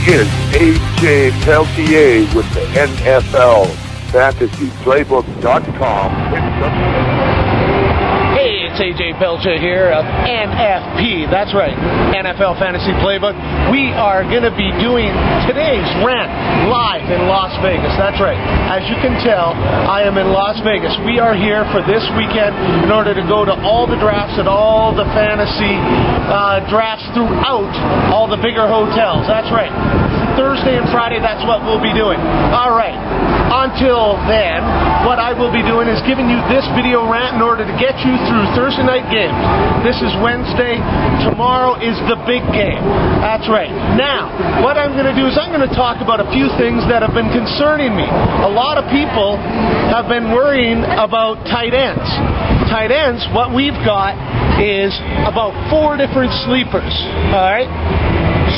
is AJ Pelletier with the NFL Fantasy Playbook.com. Hey, it's AJ Pelletier here of NFP. That's right, NFL Fantasy Playbook. We are going to be doing today's Rant live in Las Vegas. That's right. As you can tell, I am in Las Vegas. We are here for this weekend in order to go to all the drafts at all the fantasy drafts throughout all the bigger hotels. That's right. Thursday and Friday, that's what we'll be doing. All right. Until then, what I will be doing is giving you this video rant in order to get you through Thursday night games. This is Wednesday. Tomorrow is the big game. That's right. Now, what I'm going to do is I'm going to talk about a few things that have been concerning me. A lot of people have been worrying about tight ends. Tight ends, what we've got is about 4 different sleepers. All right?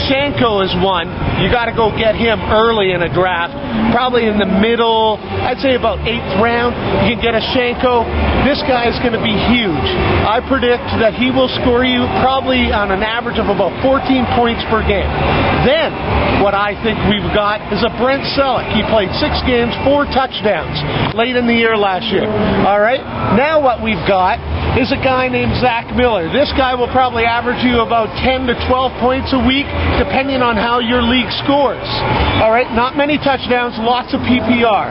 Shanko is one. You got to go get him early in a draft, probably in the middle, I'd say about 8th round. You can get a Shanko. This guy is going to be huge. I predict that he will score you probably on an average of about 14 points per game. Then, what I think we've got is a Brent Selleck. He played 6 games, 4 touchdowns late in the year last year. All right? Now what we've got is a guy named Zach Miller. This guy will probably average you about 10 to 12 points a week, depending on how your league scores. All right, not many touchdowns, lots of PPR.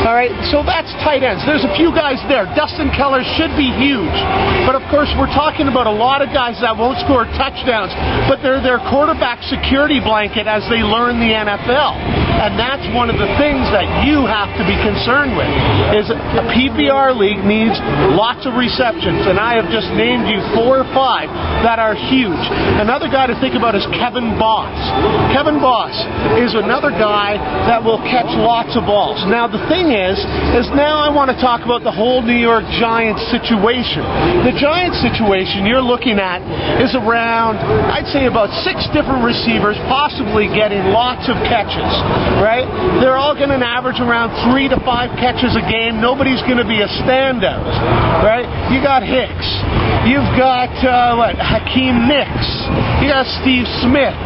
All right, so that's tight ends. There's a few guys there. Dustin Keller should be huge. But of course, we're talking about a lot of guys that won't score touchdowns, but they're their quarterback security blanket as they learn the NFL. And that's one of the things that you have to be concerned with, is a PPR league needs lots of receptions. And I have just named you 4 or 5 that are huge. Another guy to think about is Kevin Boss. Kevin Boss is another guy that will catch lots of balls. Now the thing is now I want to talk about the whole New York Giants situation. The Giants situation you're looking at is around, I'd say about 6 different receivers possibly getting lots of catches, right? They're all going to average around 3 to 5 catches a game. Nobody's going to be a standout, right? You got Hicks. You've got, Hakeem Nicks. You got Steve Smith.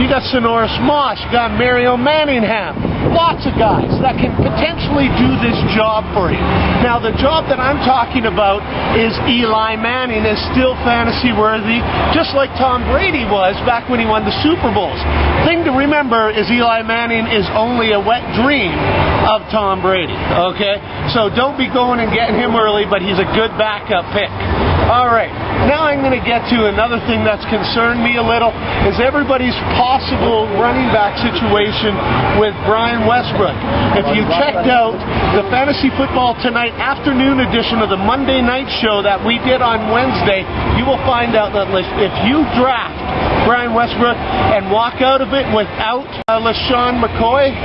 You got Sonoris Moss. You got Mario Manningham. Lots of guys that can potentially do this job for you. Now, the job that I'm talking about is Eli Manning is still fantasy worthy, just like Tom Brady was back when he won the Super Bowls. Thing to remember is Eli Manning is only a wet dream of Tom Brady, okay? So don't be going and getting him early, but he's a good backup pick. All right, now I'm going to get to another thing that's concerned me a little, is everybody's possible running back situation with Brian Westbrook. If you checked out the Fantasy Football Tonight afternoon edition of the Monday night show that we did on Wednesday, you will find out that if you draft Brian Westbrook and walk out of it without LaShawn McCoy,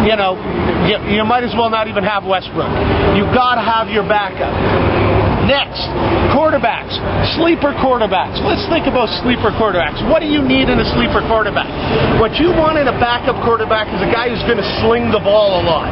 you might as well not even have Westbrook. You've got to have your backup. Next, quarterbacks, sleeper quarterbacks. Let's think about sleeper quarterbacks. What do you need in a sleeper quarterback? What you want in a backup quarterback is a guy who's going to sling the ball a lot.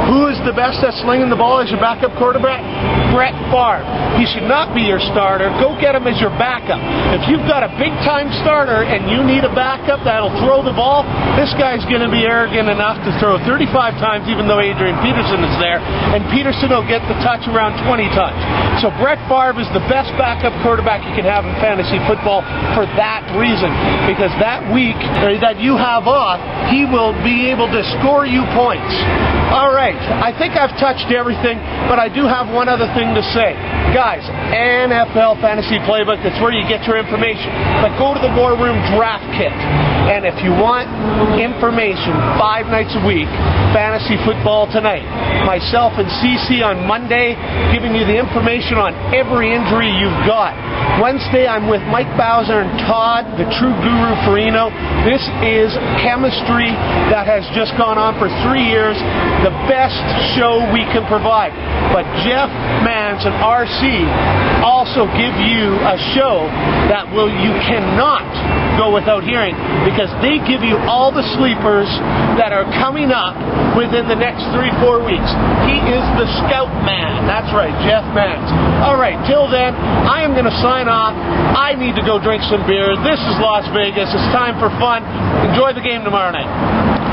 Who is the best at slinging the ball as your backup quarterback? Brett Favre. He should not be your starter. Go get him as your backup. If you've got a big-time starter and you need a backup that'll throw the ball, this guy's going to be arrogant enough to throw 35 times even though Adrian Peterson is there, and Peterson will get the touch around 20 times. So Brett Favre is the best backup quarterback you can have in fantasy football for that reason, because that week that you have off, he will be able to score you points. All right, I think I've touched everything, but I do have one other thing to say. Guys, NFL Fantasy Playbook, that's where you get your information. But go to the War Room Draft Kit. And if you want information 5 nights a week, Fantasy Football Tonight, myself and CC on Monday, giving you the information on every injury you've got. Wednesday, I'm with Mike Bowser and Todd, the true guru for Eno. This is chemistry that has just gone on for 3 years, the best show we can provide. But Jeff Mans and RC also give you a show that you cannot go without hearing, because they give you all the sleepers that are coming up within the next 3-4 weeks. He is the scout man. That's right, Jeff Max. All right, till then, I am going to sign off. I need to go drink some beer. This is Las Vegas. It's time for fun. Enjoy the game tomorrow night.